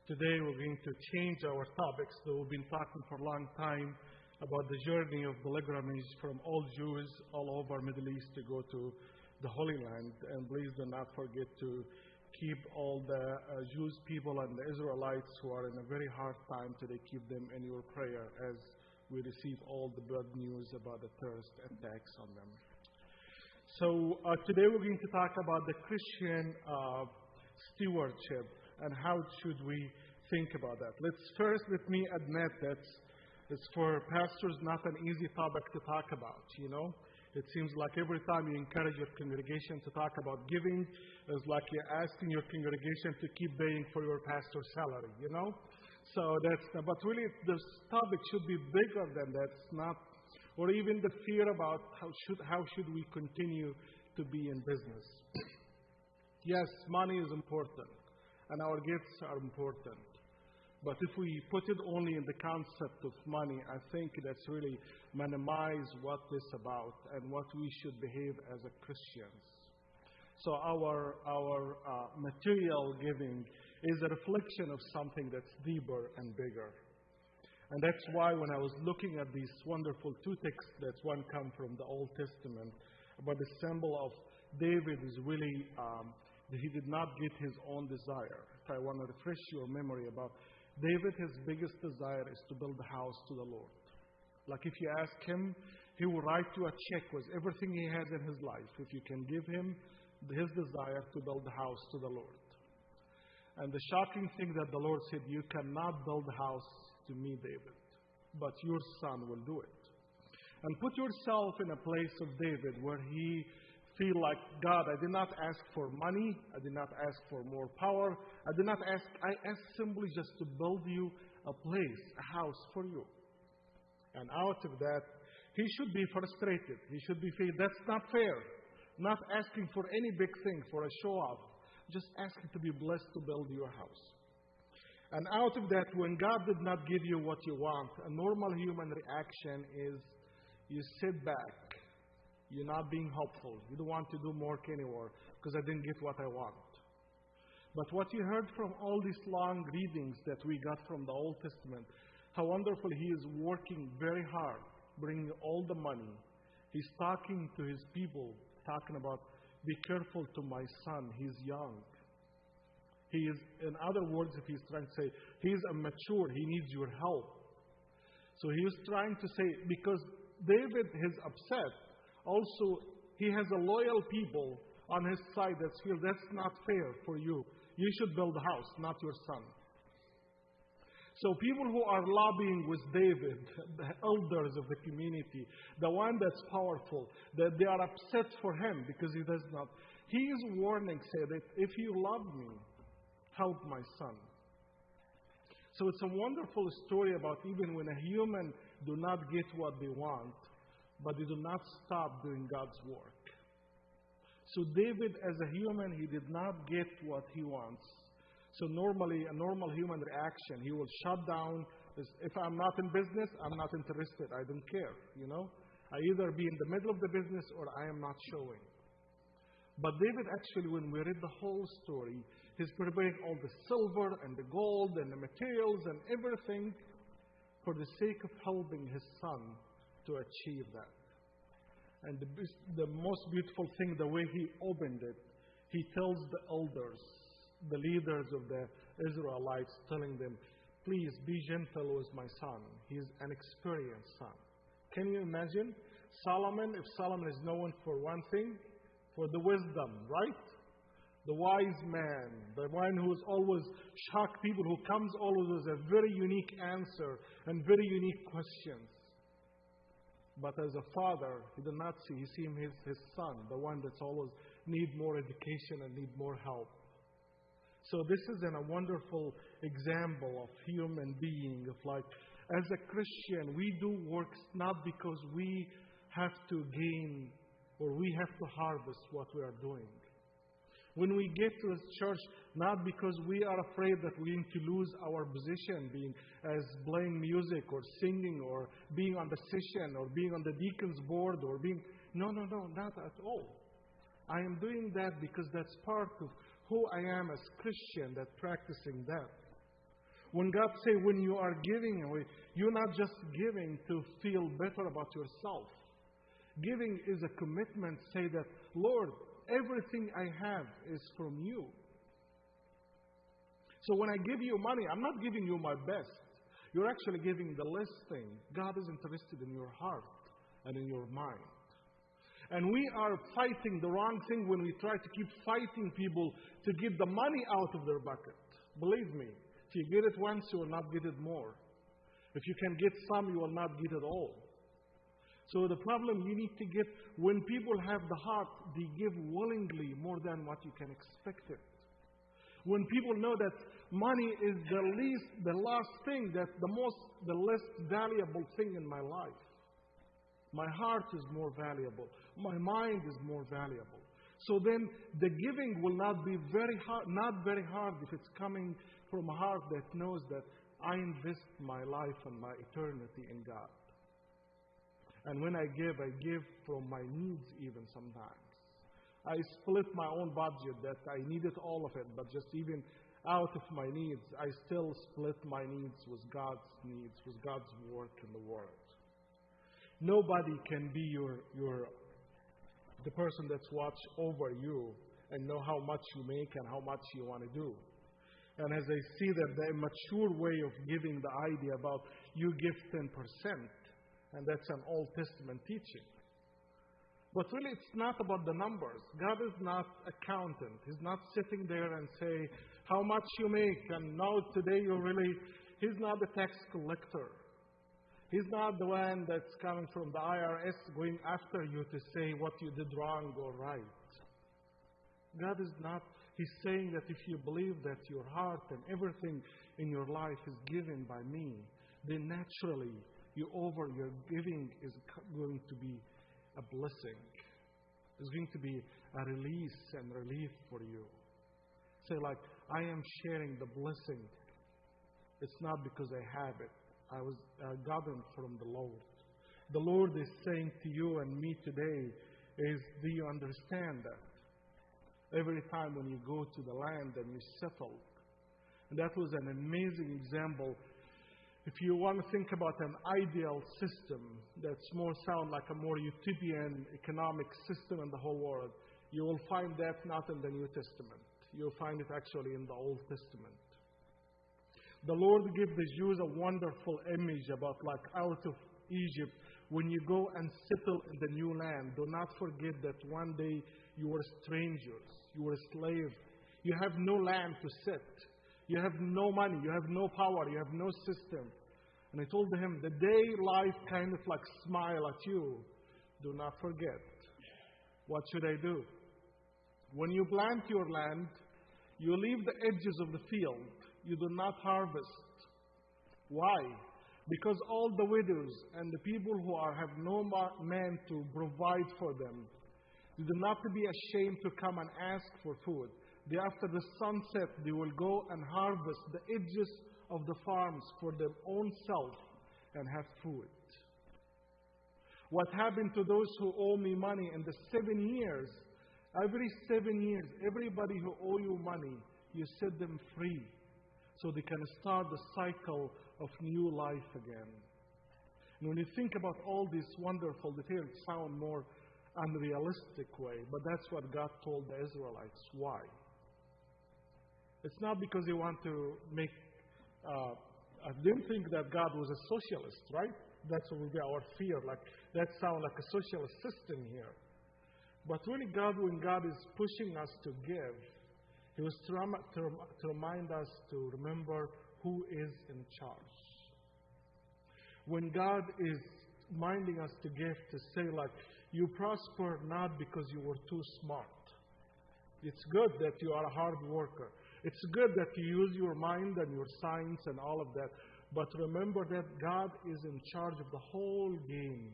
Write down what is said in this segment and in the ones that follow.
Today we're going to change our topics. So we've been talking for a long time about the journey of pilgrimage from all Jews all over Middle East to go to the Holy Land. And please do not forget to keep all the Jewish people and the Israelites who are in a very hard time today, keep them in your prayer as we receive all the bad news about the terrorist attacks on them. So today we're going to talk about the Christian stewardship and how should we think about that. Let's first let me admit that it's for pastors not an easy topic to talk about, you know. It seems like every time you encourage your congregation to talk about giving, it's like you're asking your congregation to keep paying for your pastor's salary, you know. So but really this topic should be bigger than that. It's not, or even the fear about how should we continue to be in business. Yes, money is important, and our gifts are important. But if we put it only in the concept of money, I think that's really minimize what this is about and what we should behave as a Christians. So our material giving is a reflection of something that's deeper and bigger. And that's why when I was looking at these wonderful two texts, that one come from the Old Testament, about the symbol of David is really, he did not get his own desire. If I want to refresh your memory about David, his biggest desire is to build a house to the Lord. Like if you ask him, he will write you a check with everything he has in his life, if you can give him his desire to build a house to the Lord. And the shocking thing that the Lord said, you cannot build a house to me, David, but your son will do it. And put yourself in a place of David where he feel like, God, I did not ask for money, I did not ask for more power, I asked simply just to build you a place, a house for you. And out of that, he should be frustrated. He should be feeling, that's not fair. Not asking for any big thing, for a show-off, just asking to be blessed to build your house. And out of that, when God did not give you what you want, a normal human reaction is you sit back. You're not being hopeful. You don't want to do more anymore because I didn't get what I want. But what you heard from all these long readings that we got from the Old Testament, how wonderful He is working very hard, bringing all the money. He's talking to His people, talking about, be careful to my son. He's young. He is, in other words, if he's trying to say, he's immature. He needs your help. So he is trying to say, because David is upset, also, he has a loyal people on his side that feel that's not fair for you. You should build a house, not your son. So people who are lobbying with David, the elders of the community, the one that's powerful, that they are upset for him because he does not. He is warning, say that if you love me, help my son. So it's a wonderful story about even when a human do not get what they want, but they do not stop doing God's work. So David, as a human, he did not get what he wants. So normally, a normal human reaction, he will shut down. If I'm not in business, I'm not interested. I don't care, you know. I either be in the middle of the business or I am not showing. But David actually, when we read the whole story, he's preparing all the silver and the gold and the materials and everything for the sake of helping his son to achieve that. And the most beautiful thing, the way he opened it, he tells the elders, the leaders of the Israelites, telling them, please be gentle with my son. He's an experienced son. Can you imagine? Solomon, if Solomon is known for one thing, for the wisdom, right? The wise man, the one who is always shocked people, who comes always with a very unique answer and very unique questions. But as a father, he did not see. He sees his son, the one that's always need more education and need more help. So this is a wonderful example of human being, of like, as a Christian, we do works not because we have to gain or we have to harvest what we are doing. When we get to this church, not because we are afraid that we're going to lose our position, being as playing music or singing or being on the session or being on the deacon's board or being... No, not at all. I am doing that because that's part of who I am as Christian, that practicing that. When God say, when you are giving away, you're not just giving to feel better about yourself. Giving is a commitment. Say that, Lord, everything I have is from you. So when I give you money, I'm not giving you my best. You're actually giving the less thing. God is interested in your heart and in your mind. And we are fighting the wrong thing when we try to keep fighting people to get the money out of their bucket. Believe me, if you get it once, you will not get it more. If you can get some, you will not get it all. So the problem you need to get, when people have the heart, they give willingly more than what you can expect it. When people know that money is the last thing, that the less valuable thing in my life. My heart is more valuable. My mind is more valuable. So then the giving will not be very hard if it's coming from a heart that knows that I invest my life and my eternity in God. And when I give from my needs even sometimes. I split my own budget that I needed all of it, but just even out of my needs, I still split my needs with God's needs, with God's work in the world. Nobody can be the person that's watch over you and know how much you make and how much you want to do. And as I see that the immature way of giving the idea about you give 10%, and that's an Old Testament teaching. But really, it's not about the numbers. God is not accountant. He's not sitting there and say how much you make, and now today He's not the tax collector. He's not the one that's coming from the IRS going after you to say what you did wrong or right. God is not. He's saying that if you believe that your heart and everything in your life is given by me, then naturally your giving is going to be a blessing. It's going to be a release and relief for you. Say like, I am sharing the blessing. It's not because I have it. I was gotten from the Lord. The Lord is saying to you and me today is, do you understand that? Every time when you go to the land and you settle. And that was an amazing example. If you want to think about an ideal system that's sound like a more utopian economic system in the whole world, you will find that not in the New Testament. You'll find it actually in the Old Testament. The Lord gave the Jews a wonderful image about like out of Egypt, when you go and settle in the new land, do not forget that one day you were strangers, you were slaves, you have no land to sit, you have no money, you have no power, you have no system. And I told him, the day life kind of like smile at you, do not forget. What should I do? When you plant your land, you leave the edges of the field. You do not harvest. Why? Because all the widows and the people who have no man to provide for them, they do not to be ashamed to come and ask for food. After the sunset, they will go and harvest the edges of the farms for their own self and have food. What happened to those who owe me money in the 7 years? Every 7 years, everybody who owe you money, you set them free so they can start the cycle of new life again. And when you think about all these wonderful details, it sounds more unrealistic way, but that's what God told the Israelites. Why? It's not because they want to make I didn't think that God was a socialist, right? That's what would be our fear. Like that sounds like a socialist system here. But really, when God is pushing us to give, He was to remind us to remember who is in charge. When God is reminding us to give, to say like, you prosper not because you were too smart. It's good that you are a hard worker. It's good that you use your mind and your science and all of that. But remember that God is in charge of the whole game.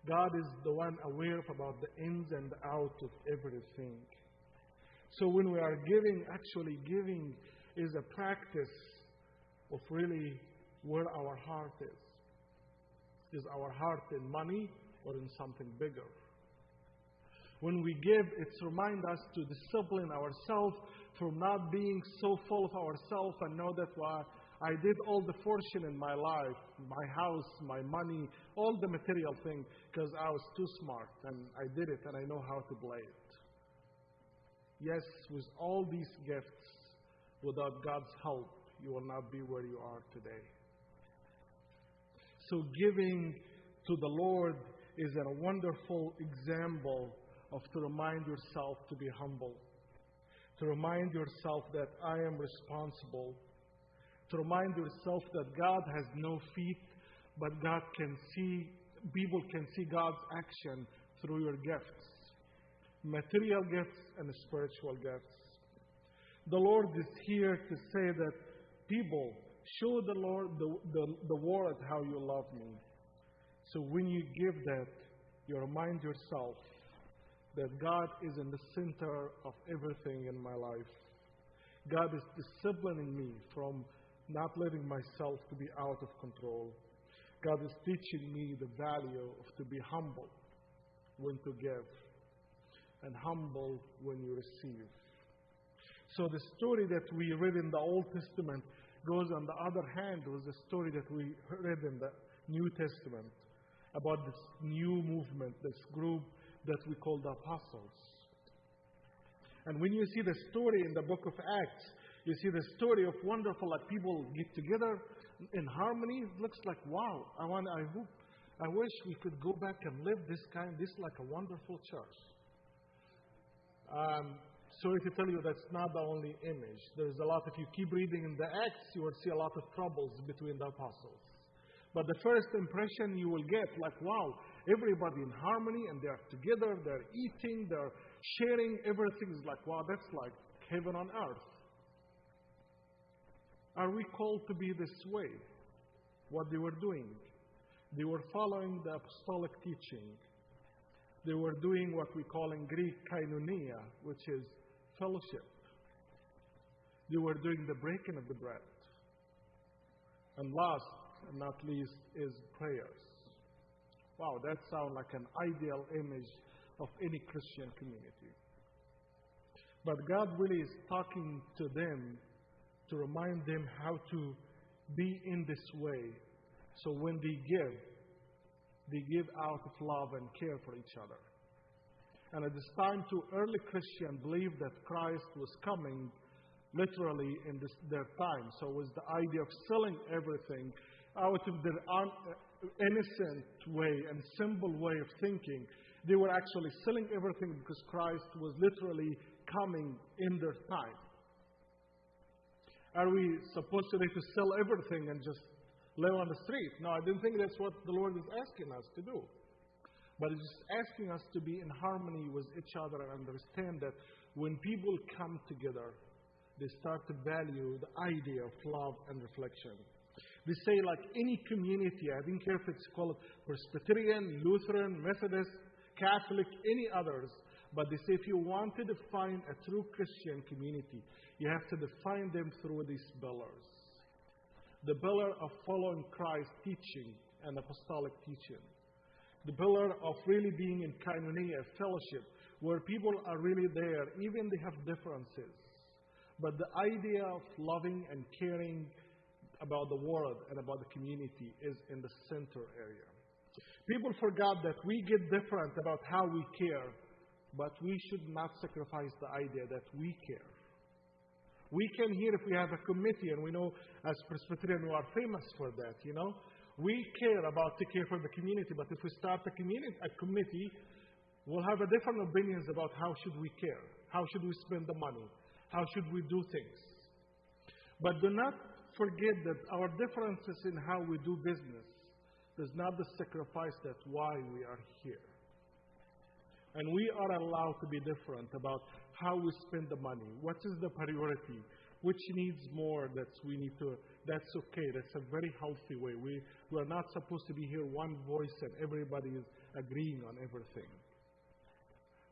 God is the one aware about the ins and outs of everything. So when we are giving, actually giving is a practice of really where our heart is. Is our heart in money or in something bigger? When we give, it's remind us to discipline ourselves from not being so full of ourselves and know that I did all the fortune in my life, my house, my money, all the material thing, because I was too smart, and I did it, and I know how to play it. Yes, with all these gifts, without God's help, you will not be where you are today. So giving to the Lord is a wonderful example of to remind yourself to be humble, to remind yourself that I am responsible, to remind yourself that God has no feet, but God can see, people can see God's action through your gifts, material gifts and spiritual gifts. The Lord is here to say that people, show the Lord, the world how you love me. So when you give that, you remind yourself that God is in the center of everything in my life. God is disciplining me from not letting myself to be out of control. God is teaching me the value of to be humble when to give and humble when you receive. So the story that we read in the Old Testament goes on the other hand with the story that we read in the New Testament about this new movement, this group that we call the apostles. And when you see the story in the book of Acts, you see the story of wonderful, like people get together in harmony. It looks like, wow, I wish we could go back and live this like a wonderful church. Sorry to tell you, that's not the only image. There's a lot, if you keep reading in the Acts, you will see a lot of troubles between the apostles. But the first impression you will get, like, wow, everybody in harmony, and they're together, they're eating, they're sharing, everything is like, wow, that's like heaven on earth. Are we called to be this way? What they were doing? They were following the apostolic teaching. They were doing what we call in Greek koinonia, which is fellowship. They were doing the breaking of the bread. And last and not least is prayers. Wow, that sounds like an ideal image of any Christian community. But God really is talking to them to remind them how to be in this way. So when they give out of love and care for each other. And at this time, too, early Christians believed that Christ was coming literally in their time. So it was the idea of selling everything out of their innocent way and simple way of thinking. They were actually selling everything because Christ was literally coming in their time. Are we supposed to sell everything and just live on the street? No, I didn't think that's what the Lord is asking us to do. But He's just asking us to be in harmony with each other and understand that when people come together, they start to value the idea of love and reflection. They say, like any community, I don't care if it's called Presbyterian, Lutheran, Methodist, Catholic, any others, but they say if you want to define a true Christian community, you have to define them through these pillars. The pillar of following Christ's teaching and apostolic teaching. The pillar of really being in koinonia, fellowship, where people are really there, even they have differences. But the idea of loving and caring about the world and about the community is in the center area. People forgot that we get different about how we care, but we should not sacrifice the idea that we care. We can hear if we have a committee, and we know as Presbyterian we are famous for that, you know. We care about to care for the community, but if we start a committee, we'll have a different opinions about how should we care, how should we spend the money, how should we do things. But do not forget that our differences in how we do business does not sacrifice that why we are here. And we are allowed to be different about how we spend the money. What is the priority? Which needs more that we need to, that's okay. That's a very healthy way. We are not supposed to be here one voice and everybody is agreeing on everything.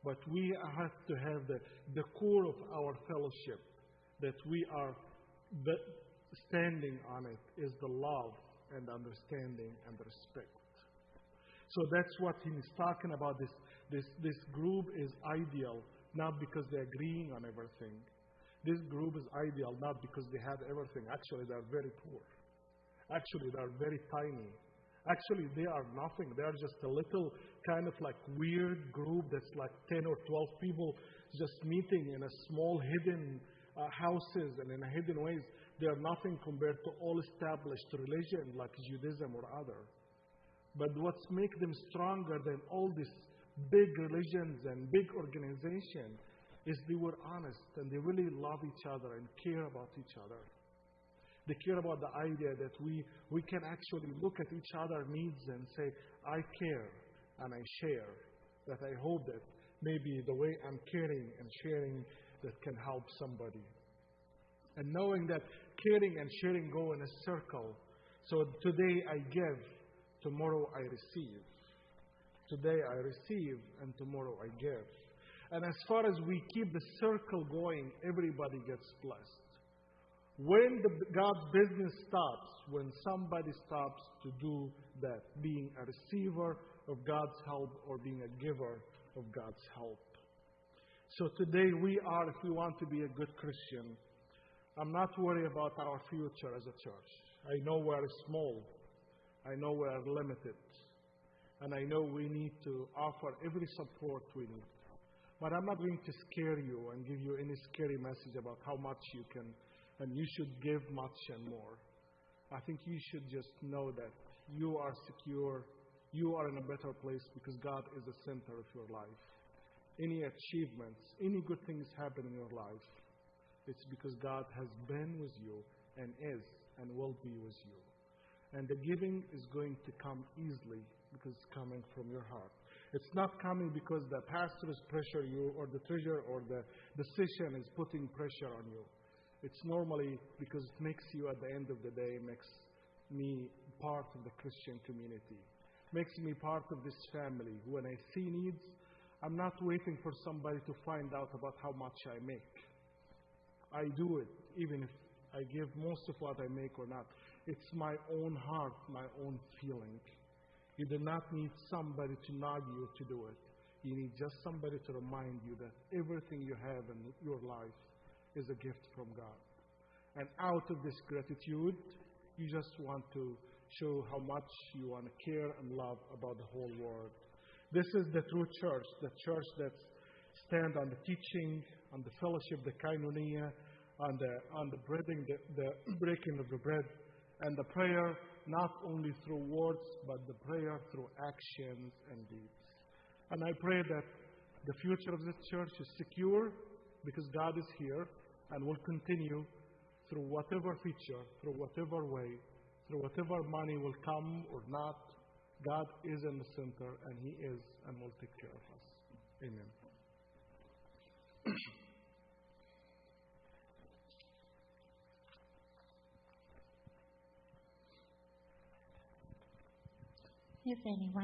But we have to have the core of our fellowship that we are standing on it is the love and understanding and respect. So that's what he's talking about. This group is ideal, not because they're agreeing on everything. This group is ideal not because they have everything. Actually, they are very poor. Actually, they are very tiny. Actually, they are nothing. They are just a little kind of like weird group that's like 10 or 12 people just meeting in a small hidden houses and in a hidden ways. They are nothing compared to all established religion like Judaism or other. But what's make them stronger than all these big religions and big organizations is they were honest and they really love each other and care about each other. They care about the idea that we can actually look at each other's needs and say, I care and I share. That I hope that maybe the way I'm caring and sharing that can help somebody. And knowing that caring and sharing go in a circle. So today I give, tomorrow I receive. Today I receive and tomorrow I give. And as far as we keep the circle going, everybody gets blessed. When God's business stops, when somebody stops to do that, being a receiver of God's help or being a giver of God's help. So today if we want to be a good Christian, I'm not worried about our future as a church. I know we are small. I know we are limited. And I know we need to offer every support we need. But I'm not going to scare you and give you any scary message about how much you can and you should give much and more. I think you should just know that you are secure, you are in a better place because God is the center of your life. Any achievements, any good things happen in your life, it's because God has been with you and is and will be with you. And the giving is going to come easily because it's coming from your heart. It's not coming because the pastor is pressuring you or the treasurer or the decision is putting pressure on you. It's normally because it makes you, at the end of the day, makes me part of the Christian community. Makes me part of this family. When I see needs, I'm not waiting for somebody to find out about how much I make. I do it, even if I give most of what I make or not. It's my own heart, my own feeling. You do not need somebody to nudge you to do it. You need just somebody to remind you that everything you have in your life is a gift from God. And out of this gratitude, you just want to show how much you want to care and love about the whole world. This is the true church, the church that stands on the teaching, on the fellowship, the koinonia, on the breaking of the bread, and the prayer, not only through words, but the prayer through actions and deeds. And I pray that the future of this church is secure because God is here and will continue through whatever feature, through whatever way, through whatever money will come or not. God is in the center and He is and will take care of us. Amen. If anyone